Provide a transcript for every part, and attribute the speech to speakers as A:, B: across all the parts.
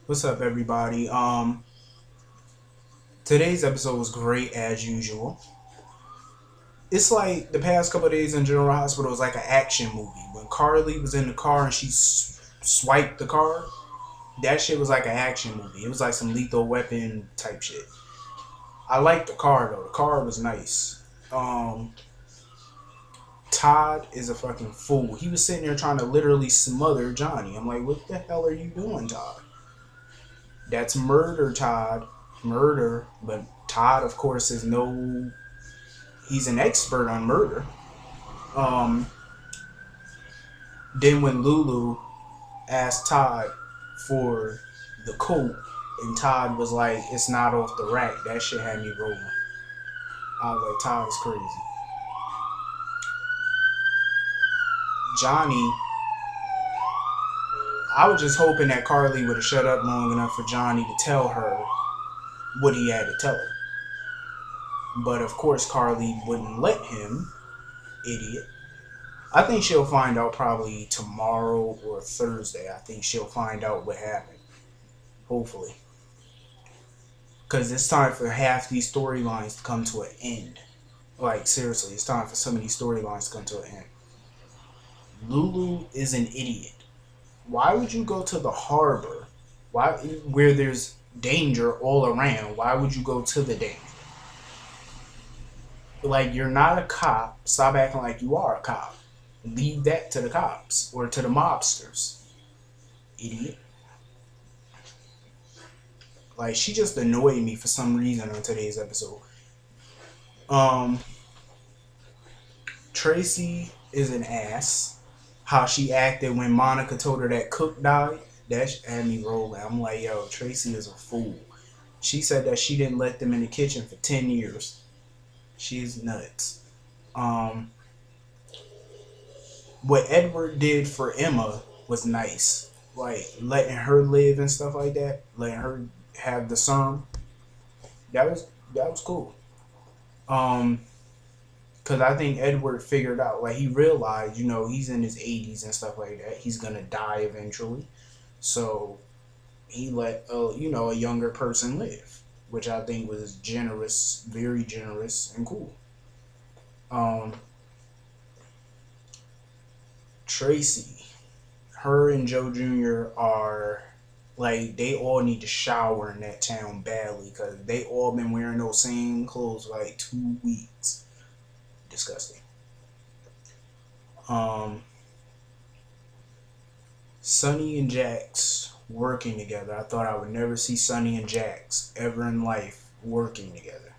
A: What's up, everybody? Today's episode was great as usual. It's like the past couple of days in General Hospital was like an action movie. When Carly was in the car and she swiped the car, that shit was like an action movie. It was like some Lethal Weapon type shit. I liked the car though. The car was nice. Um, Todd is a fucking fool. He was sitting there trying to literally smother Johnny. I'm like, what the hell are you doing, Todd? That's murder, Todd. Murder. But Todd, of course, is no. He's an expert on murder. Um, then when Lulu asked Todd for the coat, and Todd was like, "It's not off the rack." That shit had me rolling. I was like, "Todd is crazy." Johnny, I was just hoping that Carly would have shut up long enough for Johnny to tell her what he had to tell her. But of course, Carly wouldn't let him. Idiot. I think she'll find out probably tomorrow or Thursday. I think she'll find out what happened. Hopefully. Because it's time for half these storylines to come to an end. Like, seriously, it's time for some of these storylines to come to an end. Lulu is an idiot. Why would you go to the harbor? Why, where there's danger all around? Why would you go to the danger? Like, you're not a cop. Stop acting like you are a cop. Leave that to the cops or to the mobsters. Idiot. Like, she just annoyed me for some reason on today's episode. Um, Tracy is an ass. How she acted when Monica told her that Cook died, that had me rolling. I'm like, yo, Tracy is a fool. She said that she didn't let them in the kitchen for 10 years. She's nuts. Um, what Edward did for Emma was nice. Like, letting her live and stuff like that. Letting her have the son. That was cool. Um, Cause I think Edward figured out, like he realized, he's in his 80s and stuff like that. He's gonna die eventually, so he let a younger person live, which I think was generous, very generous and cool. Um, Tracy, her and Joe Jr. are like they all need to shower in that town badly because they all been wearing those same clothes for like 2 weeks. Disgusting. Um, Sonny and Jax working together. I thought I would never see Sonny and Jax ever in life working together.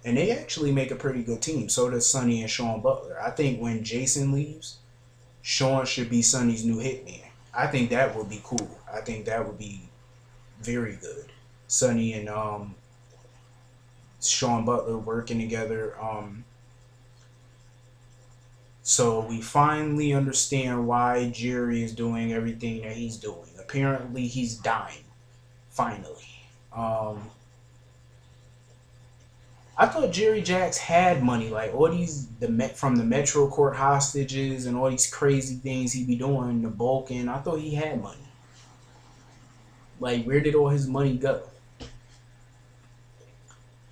A: And they actually make a pretty good team. So does Sonny and Sean Butler. I think when Jason leaves, Sean should be Sonny's new hitman. I think that would be cool. I think that would be very good. Sonny and Sean Butler working together. So we finally understand why Jerry is doing everything that he's doing. Apparently, he's dying. Finally. Um, I thought Jerry Jacks had money, like all these from the Metro Court hostages and all these crazy things he be doing, the bulking. I thought he had money. Like, where did all his money go?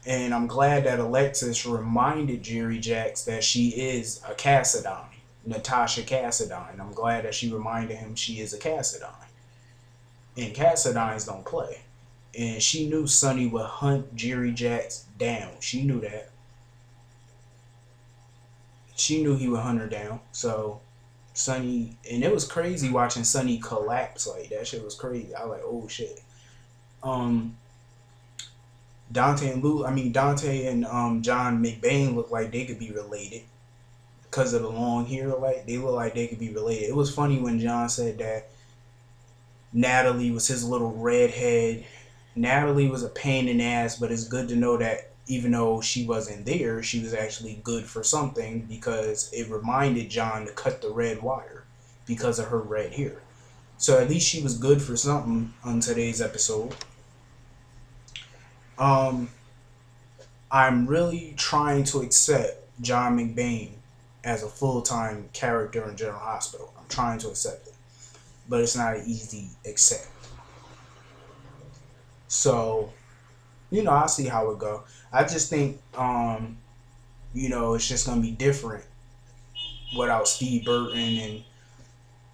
A: And I'm glad that Alexis reminded Jerry Jacks that she is a Cassadine, Natasha Cassadine. I'm glad that she reminded him she is a Cassadine. And Cassadines don't play. And she knew Sonny would hunt Jerry Jacks down. She knew that. She knew he would hunt her down. So Sonny, and it was crazy watching Sonny collapse like that. Shit was crazy. I was like, oh shit. Um, Dante and John McBain look like they could be related because of the long hair. Like they look like they could be related. It was funny when John said that Natalie was his little redhead. Natalie was a pain in the ass, but it's good to know that even though she wasn't there, she was actually good for something because it reminded John to cut the red wire because of her red hair. So at least she was good for something on today's episode. Um, I'm really trying to accept John McBain as a full-time character in General Hospital. I'm trying to accept it, but it's not an easy accept. So, I see how it go. I just think, it's just gonna be different without Steve Burton, and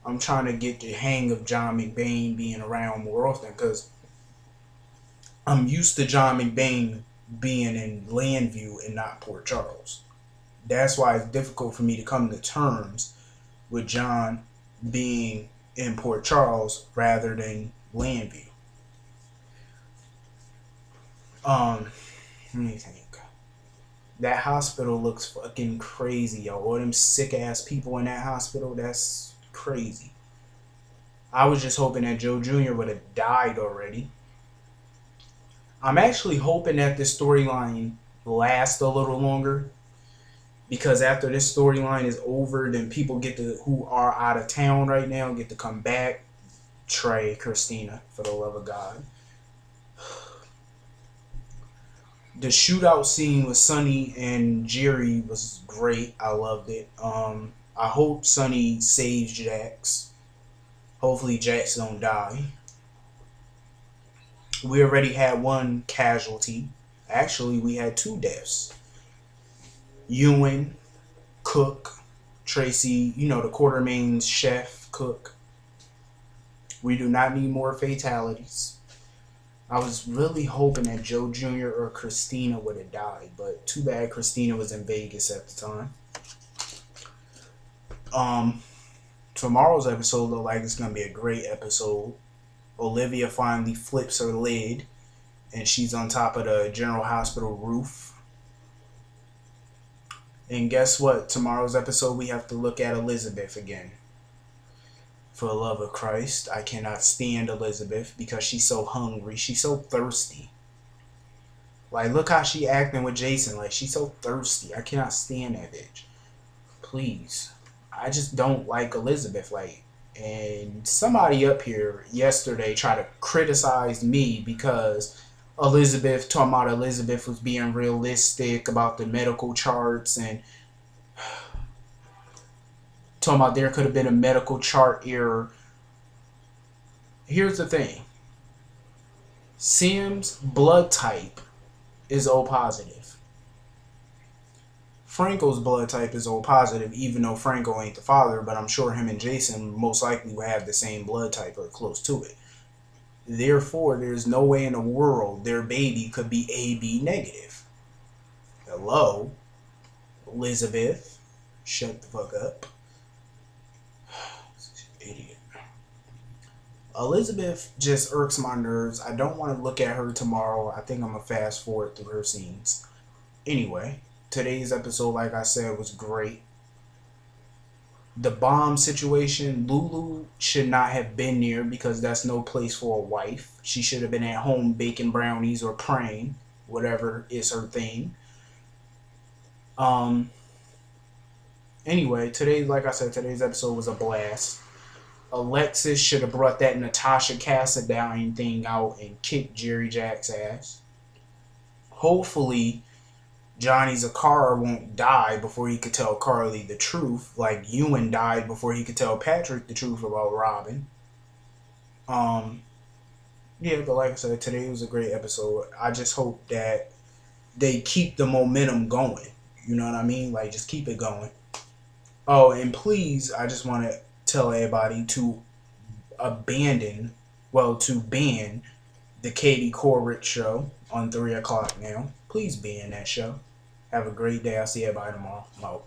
A: I'm trying to get the hang of John McBain being around more often because I'm used to John McBain being in Landview and not Port Charles. That's why it's difficult for me to come to terms with John being in Port Charles rather than Landview. Let me think. That hospital looks fucking crazy, yo. All them sick ass people in that hospital, that's crazy. I was just hoping that Joe Jr. would have died already. I'm actually hoping that this storyline lasts a little longer, because after this storyline is over, then people who are out of town right now get to come back. Trey, Christina, for the love of God. The shootout scene with Sonny and Jerry was great. I loved it. I hope Sonny saves Jax. Hopefully Jax don't die. We already had one casualty. Actually, we had 2 deaths. Ewan, Cook, Tracy, the Quartermain's chef, Cook. We do not need more fatalities. I was really hoping that Joe Jr. or Christina would have died, but too bad Christina was in Vegas at the time. Tomorrow's episode look like it's gonna be a great episode. Olivia finally flips her lid, and she's on top of the General Hospital roof. And guess what? Tomorrow's episode, we have to look at Elizabeth again. For the love of Christ, I cannot stand Elizabeth because she's so hungry. She's so thirsty. Like, look how she acting with Jason. Like, she's so thirsty. I cannot stand that bitch. Please. I just don't like Elizabeth. Like, and somebody up here yesterday tried to criticize me because talking about Elizabeth was being realistic about the medical charts and talking about there could have been a medical chart error. Here's the thing. Sam's blood type is O positive. Franco's blood type is O positive, even though Franco ain't the father, but I'm sure him and Jason most likely will have the same blood type or close to it. Therefore, there's no way in the world their baby could be AB negative. Hello? Elizabeth, shut the fuck up. Idiot. Elizabeth just irks my nerves. I don't want to look at her tomorrow. I think I'm going to fast forward through her scenes. Anyway, today's episode, like I said, was great. The bomb situation, Lulu should not have been there because that's no place for a wife. She should have been at home baking brownies or praying, whatever is her thing. Anyway, like I said, today's episode was a blast. Alexis should have brought that Natasha Cassadine thing out and kicked Jerry Jack's ass. Hopefully, Johnny Zakara won't die before he could tell Carly the truth, like Ewan died before he could tell Patrick the truth about Robin. Yeah, but like I said, today was a great episode. I just hope that they keep the momentum going. You know what I mean? Like, just keep it going. Oh, and please, I just want to tell everybody to ban the Katie Couric show on 3 o'clock now. Please ban that show. Have a great day. I'll see everybody tomorrow. I'm out.